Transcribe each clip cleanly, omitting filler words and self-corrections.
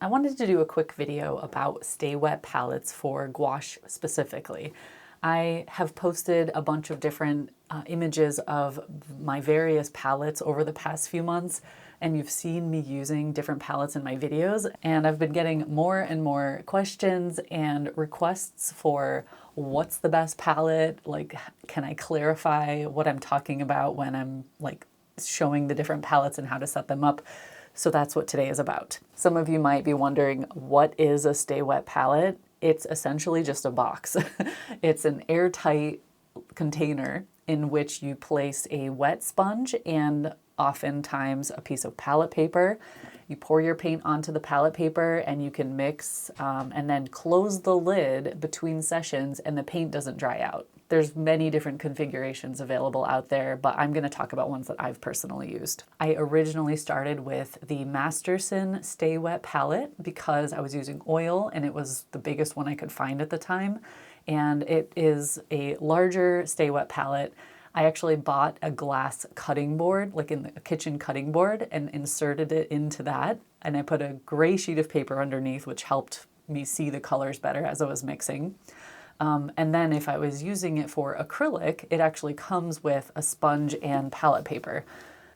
I wanted to do a quick video about Stay Wet palettes for gouache specifically. I have posted a bunch of different images of my various palettes over the past few months, and you've seen me using different palettes in my videos, and I've been getting more and more questions and requests for what's the best palette, like can I clarify what I'm talking about when I'm like showing the different palettes and how to set them up. So that's what today is about. Some of you might be wondering, what is a Stay Wet palette? It's essentially just a box. It's an airtight container in which you place a wet sponge and oftentimes a piece of palette paper. You pour your paint onto the palette paper and you can mix and then close the lid between sessions and the paint doesn't dry out. There's many different configurations available out there, but I'm going to talk about ones that I've personally used. I originally started with the Masterson Stay Wet palette because I was using oil and it was the biggest one I could find at the time. And it is a larger Stay Wet palette. I actually bought a glass cutting board, like in the kitchen cutting board, and inserted it into that. And I put a gray sheet of paper underneath, which helped me see the colors better as I was mixing. And then if I was using it for acrylic, it actually comes with a sponge and palette paper.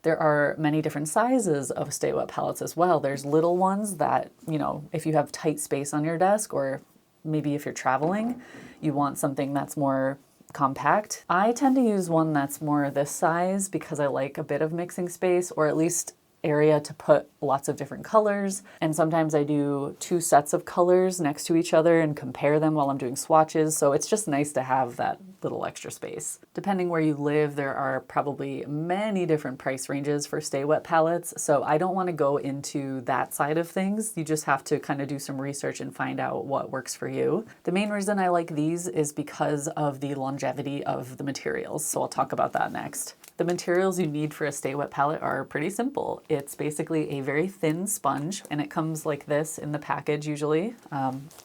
There are many different sizes of Stay Wet palettes as well. There's little ones that, you know, if you have tight space on your desk, or maybe if you're traveling, you want something that's more compact. I tend to use one that's more this size because I like a bit of mixing space, or at least area to put lots of different colors. And sometimes I do two sets of colors next to each other and compare them while I'm doing swatches. So it's just nice to have that little extra space. Depending where you live, there are probably many different price ranges for Stay Wet palettes. So I don't want to go into that side of things. You just have to kind of do some research and find out what works for you. The main reason I like these is because of the longevity of the materials. So I'll talk about that next. The materials you need for a Stay Wet palette are pretty simple. It's basically a very thin sponge, and it comes like this in the package usually.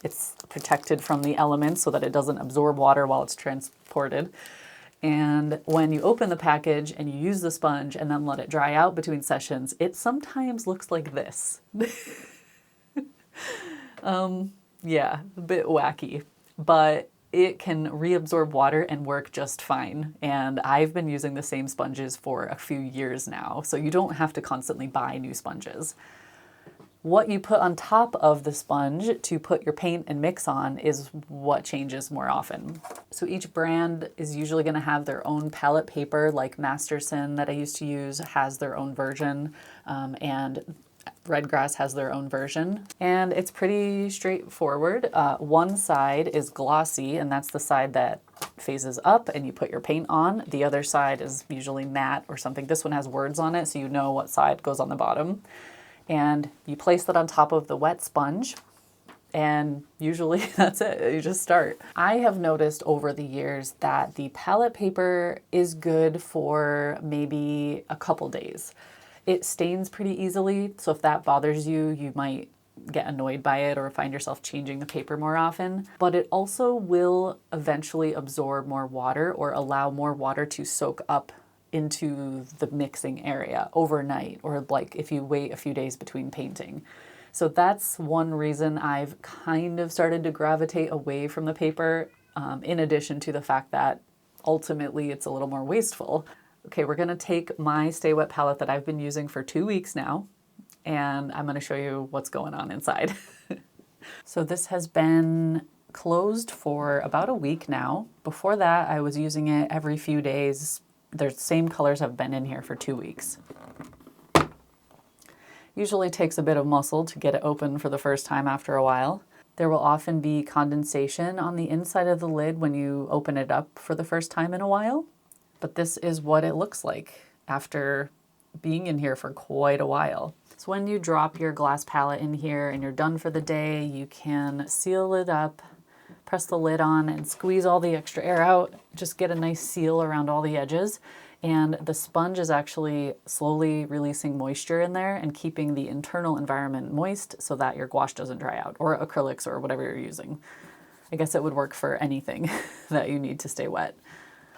It's protected from the elements so that it doesn't absorb water while it's transported. And when you open the package and you use the sponge and then let it dry out between sessions, it sometimes looks like this. Yeah, a bit wacky, but it can reabsorb water and work just fine. And I've been using the same sponges for a few years now, so you don't have to constantly buy new sponges. What you put on top of the sponge to put your paint and mix on is what changes more often. So each brand is usually going to have their own palette paper, like Masterson that I used to use has their own version, and Redgrass has their own version, and it's pretty straightforward. One side is glossy, and that's the side that faces up and you put your paint on. The other side is usually matte or something. This one has words on it, so you know what side goes on the bottom. And you place that on top of the wet sponge, and usually that's it. You just start. I have noticed over the years that the palette paper is good for maybe a couple days. It stains pretty easily, so if that bothers you, you might get annoyed by it or find yourself changing the paper more often. But it also will eventually absorb more water or allow more water to soak up into the mixing area overnight, or like if you wait a few days between painting. So that's one reason I've kind of started to gravitate away from the paper, in addition to the fact that ultimately it's a little more wasteful. Okay, we're gonna take my Stay Wet palette that I've been using for 2 weeks now, and I'm gonna show you what's going on inside. So this has been closed for about a week now. Before that, I was using it every few days. The same colors have been in here for 2 weeks. Usually takes a bit of muscle to get it open for the first time after a while. There will often be condensation on the inside of the lid when you open it up for the first time in a while. But this is what it looks like after being in here for quite a while. So when you drop your glass palette in here and you're done for the day, you can seal it up, press the lid on and squeeze all the extra air out. Just get a nice seal around all the edges. And the sponge is actually slowly releasing moisture in there and keeping the internal environment moist so that your gouache doesn't dry out, or acrylics or whatever you're using. I guess it would work for anything that you need to stay wet.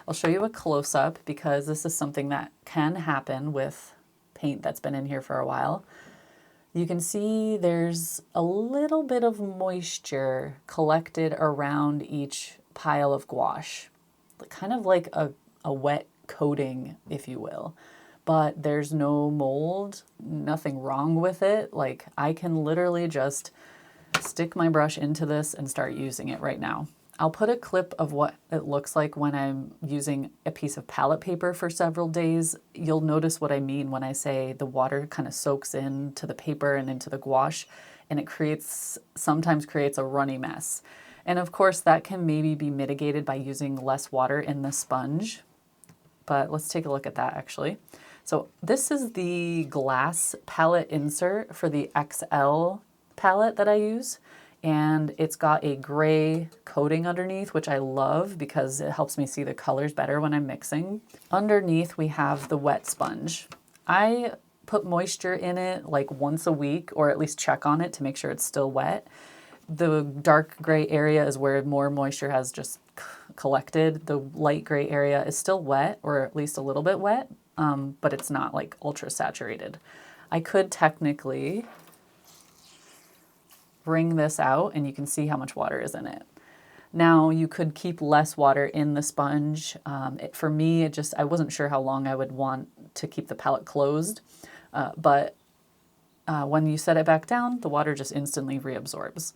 I'll show you a close-up because this is something that can happen with paint that's been in here for a while. You can see there's a little bit of moisture collected around each pile of gouache, kind of like a wet coating, if you will. But there's no mold, nothing wrong with it. Like, I can literally just stick my brush into this and start using it right now. I'll put a clip of what it looks like when I'm using a piece of palette paper for several days. You'll notice what I mean when I say the water kind of soaks into the paper and into the gouache, and it sometimes creates a runny mess. And of course that can maybe be mitigated by using less water in the sponge, but let's take a look at that actually. So this is the glass palette insert for the XL palette that I use. And it's got a gray coating underneath, which I love because it helps me see the colors better when I'm mixing. Underneath, we have the wet sponge. I put moisture in it like once a week, or at least check on it to make sure it's still wet. The dark gray area is where more moisture has just collected. The light gray area is still wet, or at least a little bit wet, but it's not like ultra saturated. I could technically bring this out and you can see how much water is in it. Now you could keep less water in the sponge. For me, I wasn't sure how long I would want to keep the palette closed, but when you set it back down, the water just instantly reabsorbs.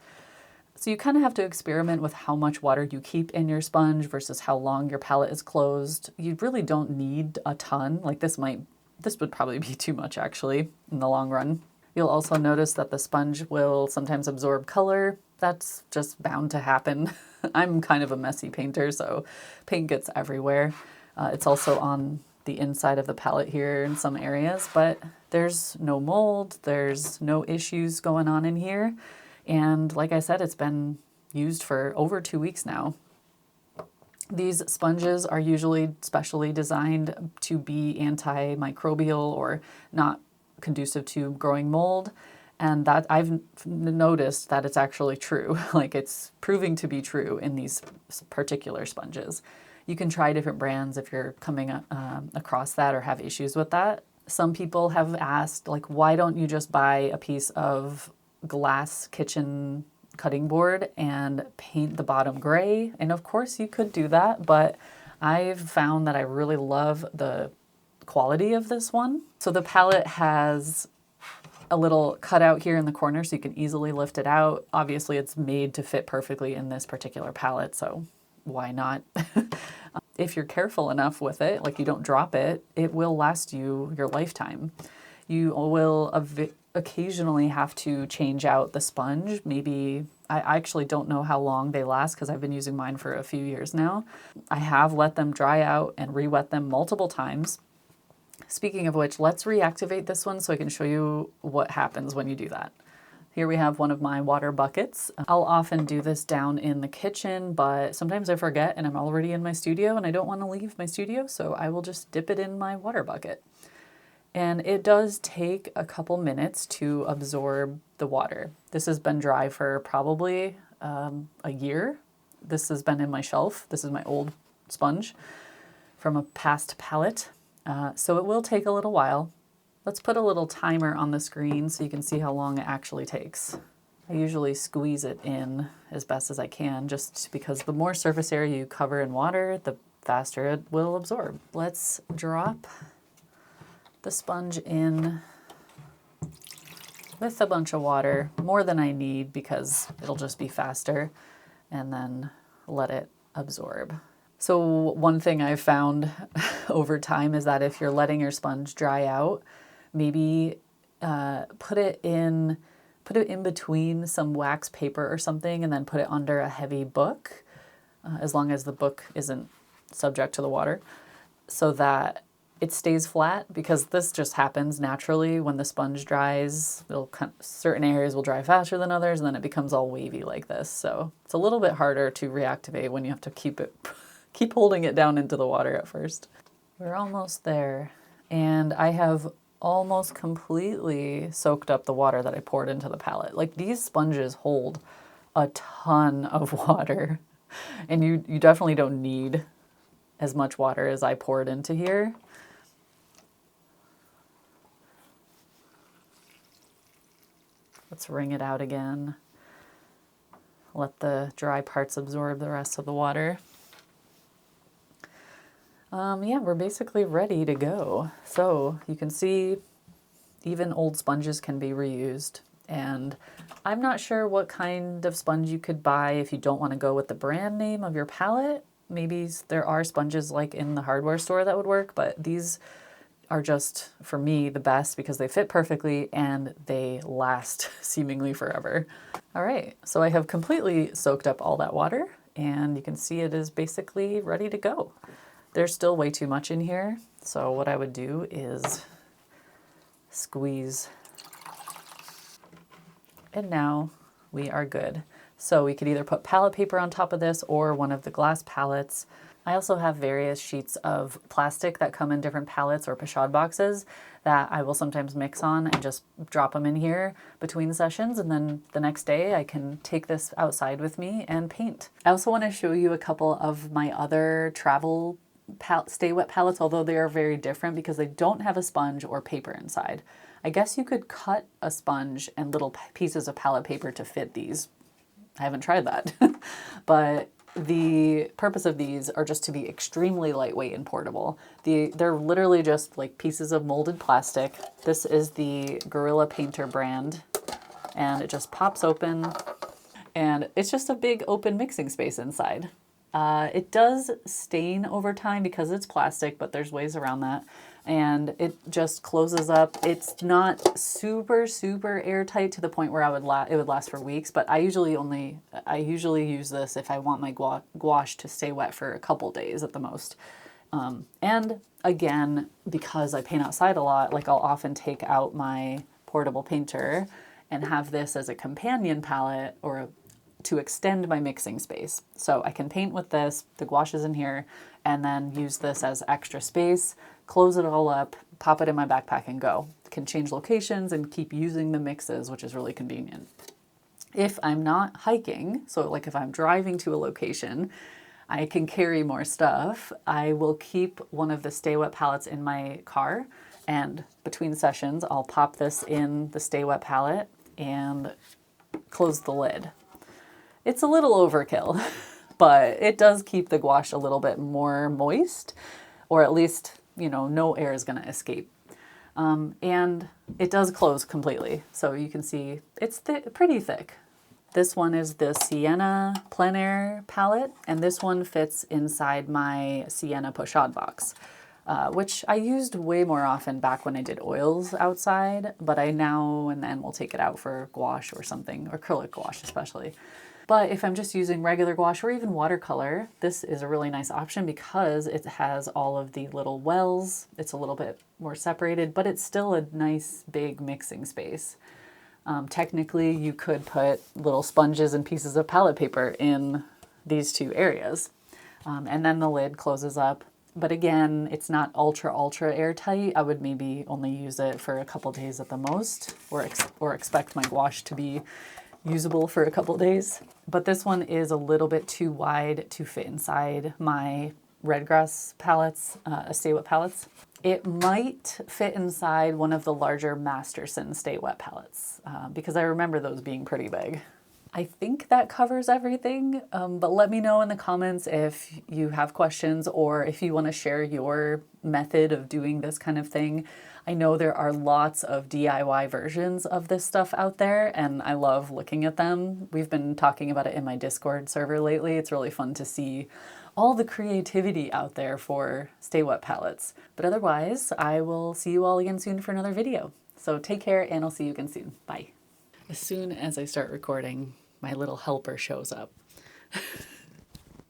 So you kind of have to experiment with how much water you keep in your sponge versus how long your palette is closed. You really don't need a ton. Like this would probably be too much actually in the long run. You'll also notice that the sponge will sometimes absorb color. That's just bound to happen. I'm kind of a messy painter, so paint gets everywhere. It's also on the inside of the palette here in some areas, but there's no mold, there's no issues going on in here. And like I said, it's been used for over 2 weeks now. These sponges are usually specially designed to be antimicrobial or not conducive to growing mold, and that I've noticed that it's actually true. Like it's proving to be true in these particular sponges. You can try different brands if you're coming across that or have issues with that. Some people have asked, like, why don't you just buy a piece of glass kitchen cutting board and paint the bottom gray? And of course you could do that, but I've found that I really love the quality of this one. So the palette has a little cutout here in the corner so you can easily lift it out. Obviously it's made to fit perfectly in this particular palette, so why not? If you're careful enough with it, like you don't drop it, it will last you your lifetime. You will occasionally have to change out the sponge. Maybe, I actually don't know how long they last because I've been using mine for a few years now. I have let them dry out and re-wet them multiple times. Speaking of which, let's reactivate this one so I can show you what happens when you do that. Here we have one of my water buckets. I'll often do this down in the kitchen, but sometimes I forget and I'm already in my studio and I don't want to leave my studio, so I will just dip it in my water bucket. And it does take a couple minutes to absorb the water. This has been dry for probably a year. This has been in my shelf. This is my old sponge from a past palette. So it will take a little while. Let's put a little timer on the screen so you can see how long it actually takes. I usually squeeze it in as best as I can just because the more surface area you cover in water, the faster it will absorb. Let's drop the sponge in with a bunch of water, more than I need because it'll just be faster, and then let it absorb. So one thing I've found over time is that if you're letting your sponge dry out, maybe put it in between some wax paper or something and then put it under a heavy book, as long as the book isn't subject to the water, so that it stays flat, because this just happens naturally when the sponge dries. Certain areas will dry faster than others, and then it becomes all wavy like this. So it's a little bit harder to reactivate when you have to keep holding it down into the water at first. We're almost there, and I have almost completely soaked up the water that I poured into the palette. Like, these sponges hold a ton of water, and you definitely don't need as much water as I poured into here. Let's wring it out again. Let the dry parts absorb the rest of the water. Yeah, we're basically ready to go. So you can see even old sponges can be reused. And I'm not sure what kind of sponge you could buy if you don't want to go with the brand name of your palette. Maybe there are sponges like in the hardware store that would work, but these are just, for me, the best because they fit perfectly and they last seemingly forever. All right, so I have completely soaked up all that water and you can see it is basically ready to go. There's still way too much in here, so what I would do is squeeze. And now we are good. So we could either put palette paper on top of this or one of the glass palettes. I also have various sheets of plastic that come in different palettes or pochade boxes that I will sometimes mix on and just drop them in here between sessions, and then the next day I can take this outside with me and paint. I also want to show you a couple of my other travel Stay Wet palettes, although they are very different because they don't have a sponge or paper inside. I guess you could cut a sponge and little pieces of palette paper to fit these. I haven't tried that, but the purpose of these are just to be extremely lightweight and portable. They're literally just like pieces of molded plastic. This is the Guerrilla painter brand, and it just pops open, and it's just a big open mixing space inside. It does stain over time because it's plastic, but there's ways around that. And it just closes up. It's not super, super airtight to the point where it would last for weeks, but I usually use this if I want my gouache to stay wet for a couple days at the most. And again, because I paint outside a lot, like I'll often take out my portable painter and have this as a companion palette or to extend my mixing space. So I can paint with this, the gouache is in here, and then use this as extra space, close it all up, pop it in my backpack and go. Can change locations and keep using the mixes, which is really convenient. If I'm not hiking, so like if I'm driving to a location, I can carry more stuff. I will keep one of the Stay Wet palettes in my car, and between sessions, I'll pop this in the Stay Wet palette and close the lid. It's a little overkill, but it does keep the gouache a little bit more moist, or at least, you know, no air is going to escape. And it does close completely. So you can see it's pretty thick. This one is the Sienna Plein palette, and this one fits inside my Sienna pochade box, which I used way more often back when I did oils outside, but I now and then will take it out for gouache or something, or acrylic gouache especially. But if I'm just using regular gouache or even watercolor, this is a really nice option because it has all of the little wells. It's a little bit more separated, but it's still a nice big mixing space. Technically, you could put little sponges and pieces of palette paper in these two areas. And then the lid closes up. But again, it's not ultra airtight. I would maybe only use it for a couple days at the most, or expect my gouache to be usable for a couple days. But this one is a little bit too wide to fit inside my Redgrass palettes, Stay Wet palettes. It might fit inside one of the larger Masterson Stay Wet palettes because I remember those being pretty big. I think that covers everything, but let me know in the comments if you have questions or if you want to share your method of doing this kind of thing. I know there are lots of DIY versions of this stuff out there, and I love looking at them. We've been talking about it in my Discord server lately. It's really fun to see all the creativity out there for Stay Wet palettes. But otherwise, I will see you all again soon for another video. So take care, and I'll see you again soon. Bye. As soon as I start recording, my little helper shows up.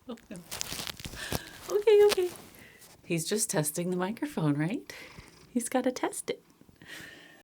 Oh, no. Okay. He's just testing the microphone, right? He's got to test it.